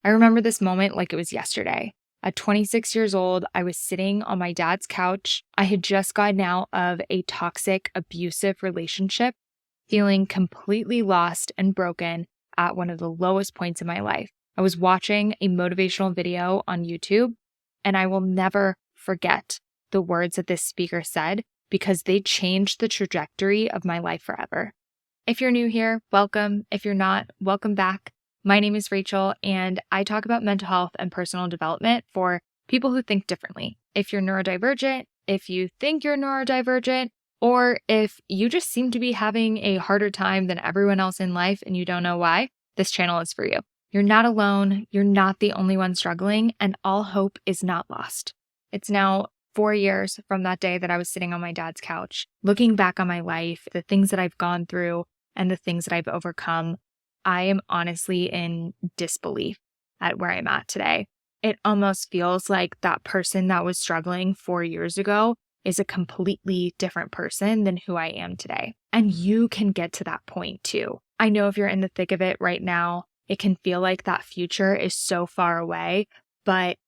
I remember this moment like it was yesterday. At 26 years old, I was sitting on my dad's couch. I had just gotten out of a toxic, abusive relationship, feeling completely lost and broken at one of the lowest points in my life. I was watching a motivational video on YouTube, and I will never forget the words that this speaker said because they changed the trajectory of my life forever. If you're new here, welcome. If you're not, welcome back. My name is Rachel, and I talk about mental health and personal development for people who think differently. If you're neurodivergent, if you think you're neurodivergent, or if you just seem to be having a harder time than everyone else in life and you don't know why, this channel is for you. You're not alone. You're not the only one struggling, and all hope is not lost. It's now 4 years from that day that I was sitting on my dad's couch, looking back on my life, the things that I've gone through and the things that I've overcome. I am honestly in disbelief at where I'm at today. It almost feels like that person that was struggling 4 years ago is a completely different person than who I am today. And you can get to that point too. I know if you're in the thick of it right now, it can feel like that future is so far away, but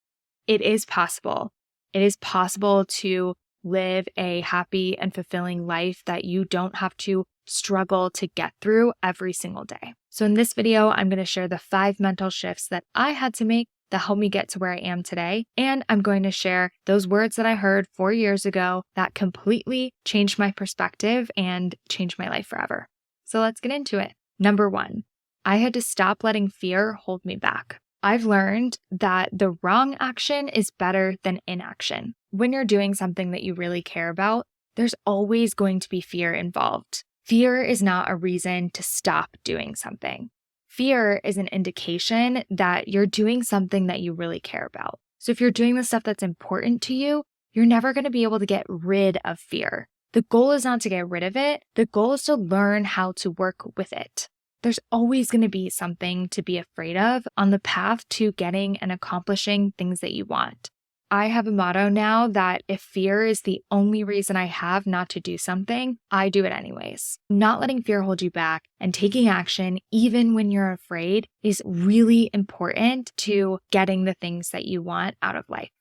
it is possible. It is possible to live a happy and fulfilling life that you don't have to struggle to get through every single day. So in this video, I'm going to share the 5 mental shifts that I had to make that helped me get to where I am today. And I'm going to share those words that I heard 4 years ago that completely changed my perspective and changed my life forever. So let's get into it. Number 1, I had to stop letting fear hold me back. I've learned that the wrong action is better than inaction. When you're doing something that you really care about, there's always going to be fear involved. Fear is not a reason to stop doing something. Fear is an indication that you're doing something that you really care about. So if you're doing the stuff that's important to you, you're never going to be able to get rid of fear. The goal is not to get rid of it. The goal is to learn how to work with it. There's always going to be something to be afraid of on the path to getting and accomplishing things that you want. I have a motto now that if fear is the only reason I have not to do something, I do it anyways. Not letting fear hold you back and taking action even when you're afraid is really important to getting the things that you want out of life.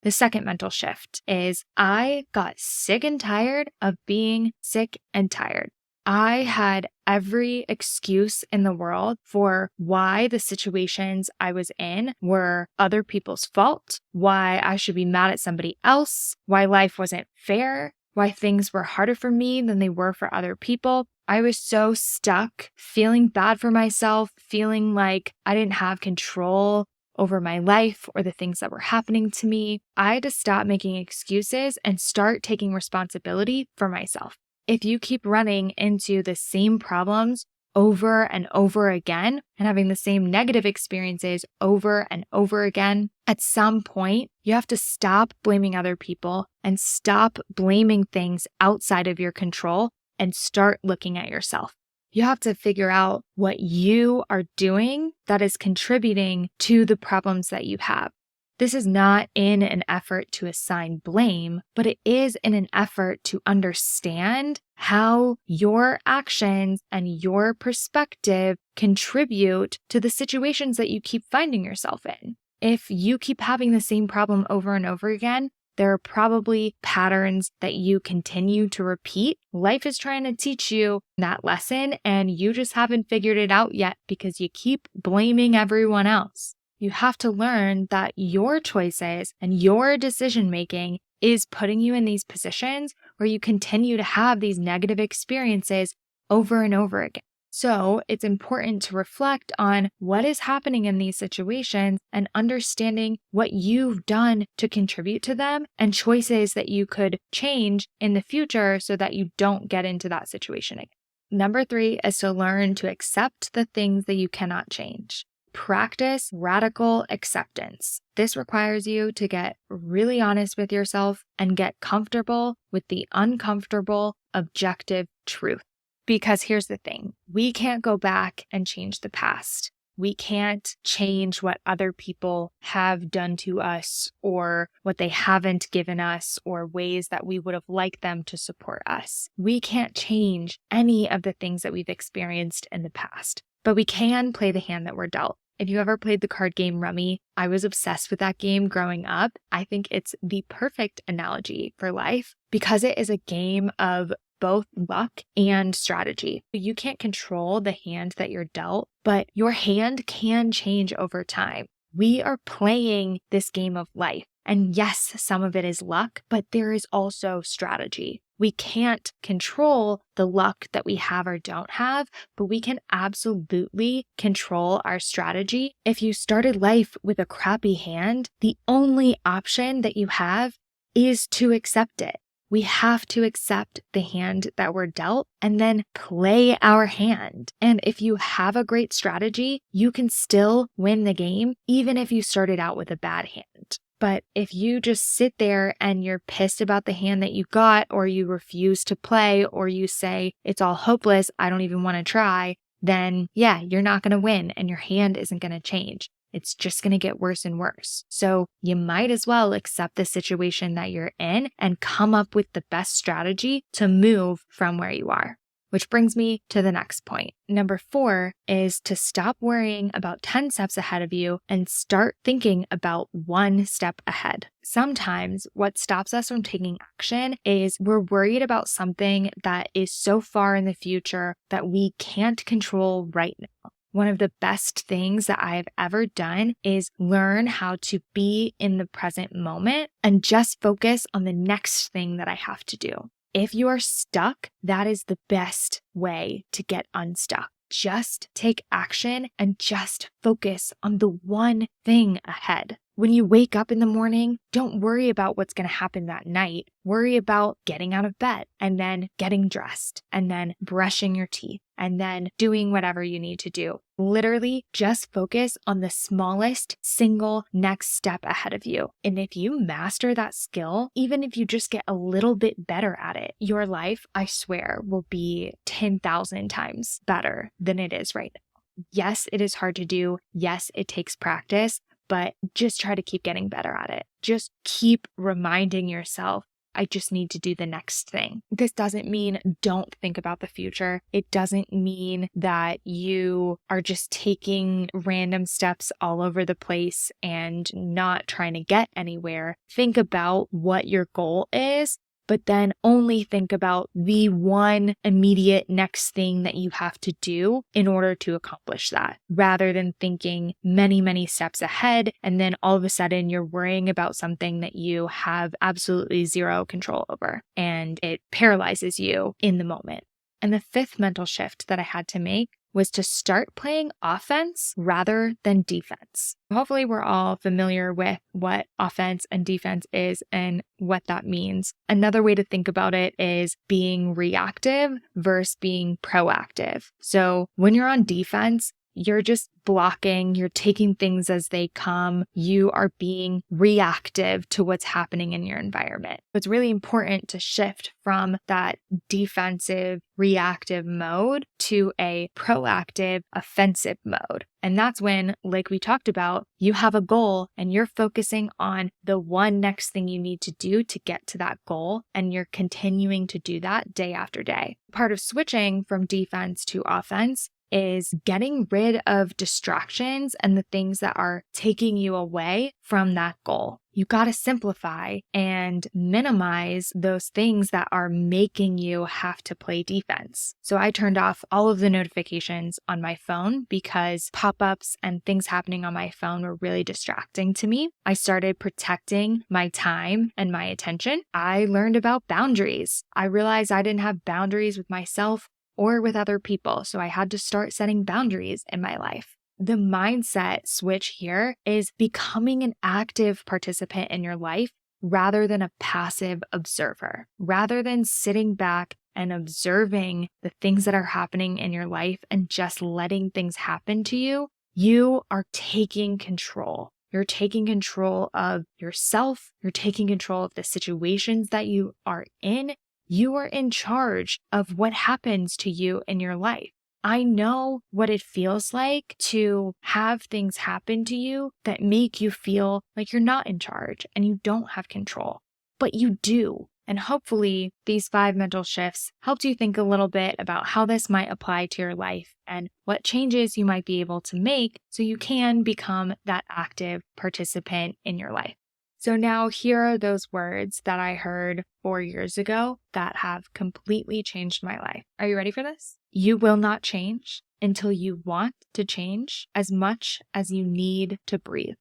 The second mental shift is I got sick and tired of being sick and tired. I had every excuse in the world for why the situations I was in were other people's fault, why I should be mad at somebody else, why life wasn't fair, why things were harder for me than they were for other people. I was so stuck, feeling bad for myself, feeling like I didn't have control over my life or the things that were happening to me. I had to stop making excuses and start taking responsibility for myself. If you keep running into the same problems over and over again and having the same negative experiences over and over again, at some point, you have to stop blaming other people and stop blaming things outside of your control and start looking at yourself. You have to figure out what you are doing that is contributing to the problems that you have. This is not in an effort to assign blame, but it is in an effort to understand how your actions and your perspective contribute to the situations that you keep finding yourself in. If you keep having the same problem over and over again, there are probably patterns that you continue to repeat. Life is trying to teach you that lesson, and you just haven't figured it out yet because you keep blaming everyone else. You have to learn that your choices and your decision-making is putting you in these positions where you continue to have these negative experiences over and over again. So it's important to reflect on what is happening in these situations and understanding what you've done to contribute to them and choices that you could change in the future so that you don't get into that situation again. Number 3 is to learn to accept the things that you cannot change. Practice radical acceptance. This requires you to get really honest with yourself and get comfortable with the uncomfortable, objective truth. Because here's the thing, we can't go back and change the past. We can't change what other people have done to us or what they haven't given us or ways that we would have liked them to support us. We can't change any of the things that we've experienced in the past, but we can play the hand that we're dealt. If you ever played the card game Rummy, I was obsessed with that game growing up. I think it's the perfect analogy for life because it is a game of both luck and strategy. You can't control the hand that you're dealt, but your hand can change over time. We are playing this game of life. And yes, some of it is luck, but there is also strategy. We can't control the luck that we have or don't have, but we can absolutely control our strategy. If you started life with a crappy hand, the only option that you have is to accept it. We have to accept the hand that we're dealt and then play our hand. And if you have a great strategy, you can still win the game, even if you started out with a bad hand. But if you just sit there and you're pissed about the hand that you got, or you refuse to play, or you say, it's all hopeless, I don't even want to try, then yeah, you're not going to win and your hand isn't going to change. It's just going to get worse and worse. So you might as well accept the situation that you're in and come up with the best strategy to move from where you are. Which brings me to the next point. Number 4 is to stop worrying about 10 steps ahead of you and start thinking about 1 step ahead. Sometimes what stops us from taking action is we're worried about something that is so far in the future that we can't control right now. One of the best things that I've ever done is learn how to be in the present moment and just focus on the next thing that I have to do. If you are stuck, that is the best way to get unstuck. Just take action and just focus on the one thing ahead. When you wake up in the morning, don't worry about what's going to happen that night. Worry about getting out of bed and then getting dressed and then brushing your teeth and then doing whatever you need to do. Literally just focus on the smallest single next step ahead of you. And if you master that skill, even if you just get a little bit better at it, your life, I swear, will be 10,000 times better than it is right now. Yes, it is hard to do. Yes, it takes practice. But just try to keep getting better at it. Just keep reminding yourself, I just need to do the next thing. This doesn't mean don't think about the future. It doesn't mean that you are just taking random steps all over the place and not trying to get anywhere. Think about what your goal is, but then only think about the one immediate next thing that you have to do in order to accomplish that, rather than thinking many, many steps ahead. And then all of a sudden you're worrying about something that you have absolutely zero control over, and it paralyzes you in the moment. And the 5th mental shift that I had to make was to start playing offense rather than defense. Hopefully we're all familiar with what offense and defense is and what that means. Another way to think about it is being reactive versus being proactive. So when you're on defense, you're just blocking, you're taking things as they come, you are being reactive to what's happening in your environment. It's really important to shift from that defensive, reactive mode to a proactive, offensive mode. And that's when, like we talked about, you have a goal and you're focusing on the one next thing you need to do to get to that goal, and you're continuing to do that day after day. Part of switching from defense to offense is getting rid of distractions and the things that are taking you away from that goal. You got to simplify and minimize those things that are making you have to play defense. So I turned off all of the notifications on my phone because pop-ups and things happening on my phone were really distracting to me. I started protecting my time and my attention. I learned about boundaries. I realized I didn't have boundaries with myself or with other people. So I had to start setting boundaries in my life. The mindset switch here is becoming an active participant in your life rather than a passive observer. Rather than sitting back and observing the things that are happening in your life and just letting things happen to you, you are taking control. You're taking control of yourself. You're taking control of the situations that you are in. You are in charge of what happens to you in your life. I know what it feels like to have things happen to you that make you feel like you're not in charge and you don't have control, but you do. And hopefully, these 5 mental shifts helped you think a little bit about how this might apply to your life and what changes you might be able to make so you can become that active participant in your life. So now here are those words that I heard 4 years ago that have completely changed my life. Are you ready for this? You will not change until you want to change as much as you need to breathe.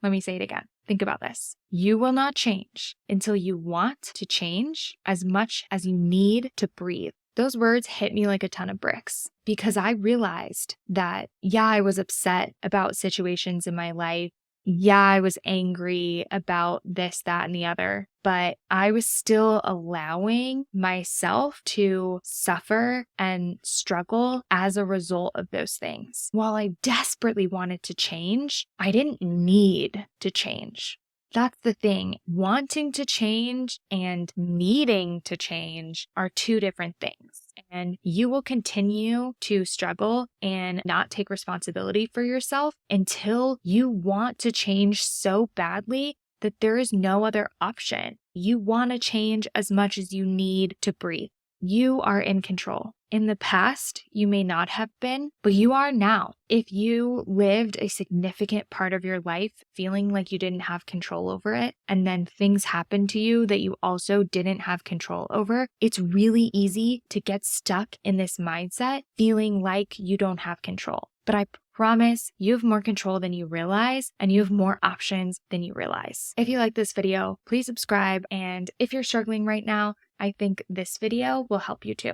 Let me say it again. Think about this. You will not change until you want to change as much as you need to breathe. Those words hit me like a ton of bricks because I realized that, yeah, I was upset about situations in my life. Yeah, I was angry about this, that, and the other, but I was still allowing myself to suffer and struggle as a result of those things. While I desperately wanted to change, I didn't need to change. That's the thing. Wanting to change and needing to change are 2 different things. And you will continue to struggle and not take responsibility for yourself until you want to change so badly that there is no other option. You want to change as much as you need to breathe. You are in control. In the past, you may not have been, but you are now. If you lived a significant part of your life feeling like you didn't have control over it, and then things happened to you that you also didn't have control over, it's really easy to get stuck in this mindset feeling like you don't have control. But I promise you have more control than you realize, and you have more options than you realize. If you like this video, please subscribe. And if you're struggling right now, I think this video will help you too.